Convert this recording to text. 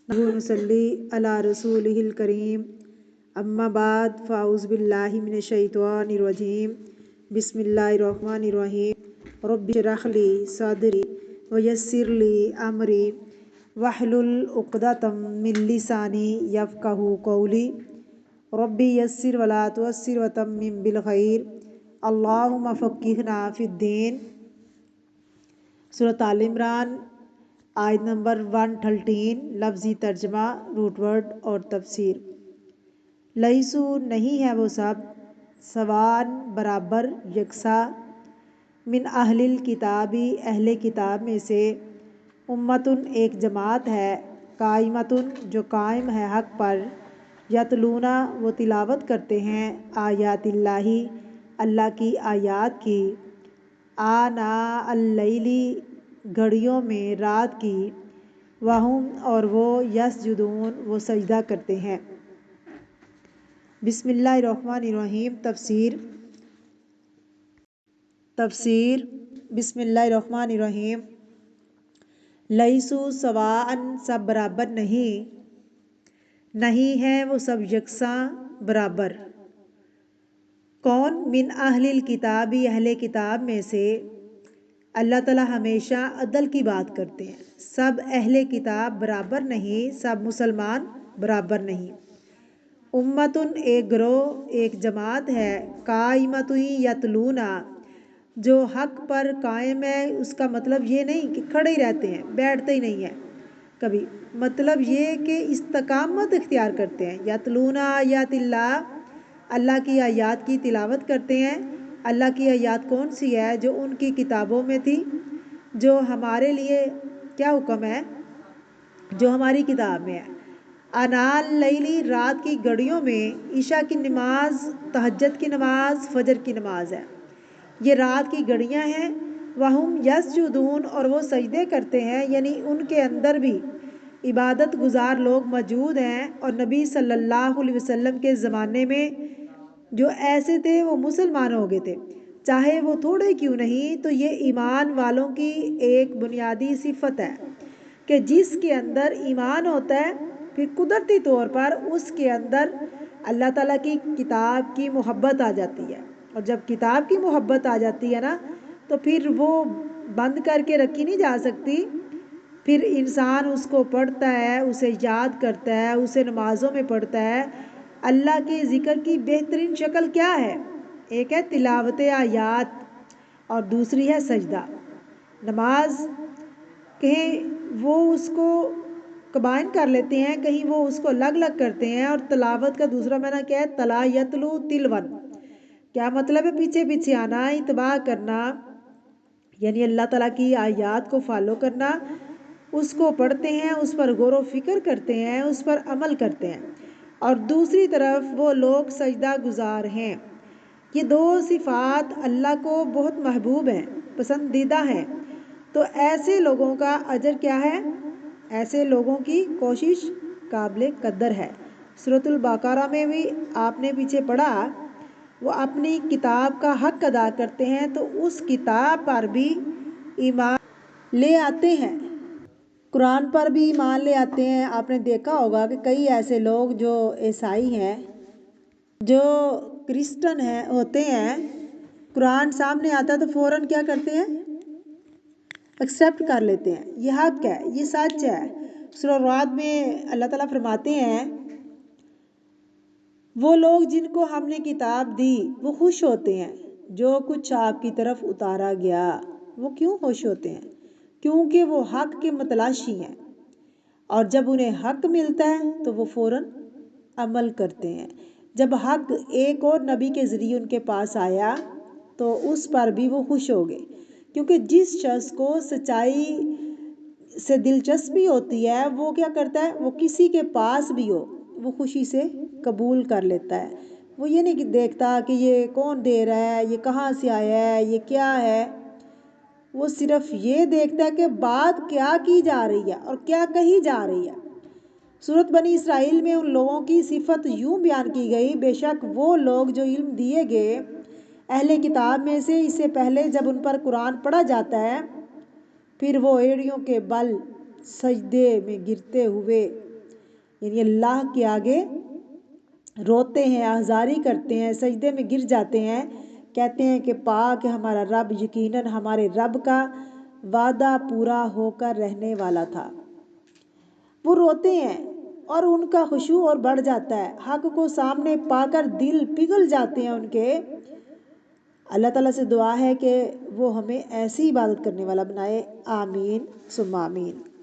नसल्ली अला रसूलिहिल करीम अम्मा बाद फ़ाउज़ बिल्लाहि मिनश शैतानिर रजीम बिस्मिल्लाहिर रहमानिर रहीम रब्बि इश्रह ली सदरी व यस्सिर ली अमरी वहलुल उक़दतम मिन लिसानी यफ़क़हू क़ौली रब्बी यस्सिर वला तुअस्सिर व तम्मिम बिल खैर अल्लाहुम्मा फ़क़्क़िहना फ़िद्दीन। सूरत आल इमरान आयत नंबर 113। लफ्ज़ी तर्जमा, रूट वर्ड और तफसीर। लईसु नहीं है वो सब, सवान बराबर यकसा, मिन अहलिल किताबी अहले किताब में से, उम्मतुन एक जमात है, काइमतुन जो कायम है हक पर, यतलूना वो तिलावत करते हैं, आयातिल्लाही अल्लाह की आयात की, आना अल्लैली घड़ियों में रात की, वहुम और वो यसजुदून वो सजदा करते हैं। बिस्मिल्लाहिर्रहमानिर्रहीम। तफसीर बिस्मिल्लाहिर्रहमानिर्रहीम। लईसु सवाअन सब बराबर नहीं, नहीं है वो सब यकसां बराबर। कौन? मिन अहलिल किताबी अहले किताब में से। अल्लाह ताला हमेशा अदल की बात करते हैं। सब अहले किताब बराबर नहीं, सब मुसलमान बराबर नहीं। उम्मतुन एक ग्रोह एक जमात है, काइमतुन यतलूना जो हक पर कायम है। उसका मतलब ये नहीं कि खड़े ही रहते हैं, बैठते ही नहीं है कभी, मतलब ये कि इस्तकामत इख्तियार करते हैं। यतलूना आयातिल्लाह अल्लाह की आयात की तिलावत करते हैं। अल्लाह की आयात कौन सी है? जो उनकी किताबों में थी, जो हमारे लिए क्या हुक्म है, जो हमारी किताब में है। अनाल लैली रात की घड़ियों में, ईशा की नमाज, तहज्जुद की नमाज, फजर की नमाज है, ये रात की घड़ियां हैं। वहुम यसजुदून और वो सजदे करते हैं, यानी उनके अंदर भी इबादत गुजार लोग मौजूद हैं। और नबी सल्लल्लाहु अलैहि वसल्लम के ज़माने में जो ऐसे थे वो मुसलमान हो गए थे, चाहे वो थोड़े क्यों नहीं। तो ये ईमान वालों की एक बुनियादी सिफत है कि जिसके अंदर ईमान होता है, फिर कुदरती तौर पर उसके अंदर अल्लाह ताला की किताब की मोहब्बत आ जाती है। और जब किताब की मोहब्बत आ जाती है ना, तो फिर वो बंद करके रखी नहीं जा सकती। फिर इंसान उसको पढ़ता है, उसे याद करता है, उसे नमाज़ों में पढ़ता है। अल्लाह के ज़िक्र की बेहतरीन शक्ल क्या है? एक है तिलावत आयात और दूसरी है सजदा। नमाज कहीं वो उसको कबाइन कर लेते हैं, कहीं वो उसको अलग अलग करते हैं। और तिलावत का दूसरा माना क्या है? तला यतलू तिलवन, क्या मतलब है? पीछे पीछे आना, इत्तबा करना, यानी अल्लाह ताला की आयात को फॉलो करना, उसको पढ़ते हैं, उस पर गौर व फिक्र करते हैं, उस पर अमल करते हैं। और दूसरी तरफ वो लोग सजदा गुजार हैं। ये दो सिफात अल्लाह को बहुत महबूब हैं, पसंदीदा हैं। तो ऐसे लोगों का अजर क्या है? ऐसे लोगों की कोशिश काबिल कदर है। सूरतुल बकरा में भी आपने पीछे पढ़ा, वो अपनी किताब का हक अदा करते हैं तो उस किताब पर भी ईमान ले आते हैं, कुरान पर भी ईमान ले आते हैं। आपने देखा होगा कि कई ऐसे लोग जो ईसाई हैं, जो क्रिश्चियन हैं होते हैं, कुरान सामने आता तो फ़ौरन क्या करते हैं? एक्सेप्ट कर लेते हैं, ये हक है, ये सच है। सूरह रात में अल्लाह ताला फरमाते हैं, वो लोग जिनको हमने किताब दी वो खुश होते हैं, जो कुछ आपकी तरफ उतारा गया। वो क्यों खुश होते हैं? क्योंकि वो हक के मतलाशी हैं, और जब उन्हें हक मिलता है तो वो फ़ौरन अमल करते हैं। जब हक एक और नबी के ज़रिए उनके पास आया तो उस पर भी वो खुश हो गए, क्योंकि जिस शख्स को सच्चाई से दिलचस्पी होती है वो क्या करता है? वो किसी के पास भी हो वो खुशी से कबूल कर लेता है। वो ये नहीं देखता कि ये कौन दे रहा है, ये कहाँ से आया है, ये क्या है। वो सिर्फ ये देखता है कि बात क्या की जा रही है और क्या कही जा रही है। सूरत बनी इसराइल में उन लोगों की सिफत यूं बयान की गई, बेशक वो लोग जो इल्म दिए गए अहले किताब में से, इससे पहले जब उन पर कुरान पढ़ा जाता है फिर वो एड़ियों के बल सजदे में गिरते हुए یعنی اللہ کے آگے روتے ہیں، آزاری کرتے ہیں، سجدے میں گر جاتے ہیں، کہتے ہیں کہ پاک ہے ہمارا رب، یقیناً ہمارے رب کا وعدہ پورا ہو کر رہنے والا تھا۔ وہ روتے ہیں اور ان کا خشوع اور بڑھ جاتا ہے، حق کو سامنے پا کر دل پگھل جاتے ہیں ان کے۔ اللہ تعالیٰ سے دعا ہے کہ وہ ہمیں ایسی عبادت کرنے والا بنائے، آمین ثم آمین۔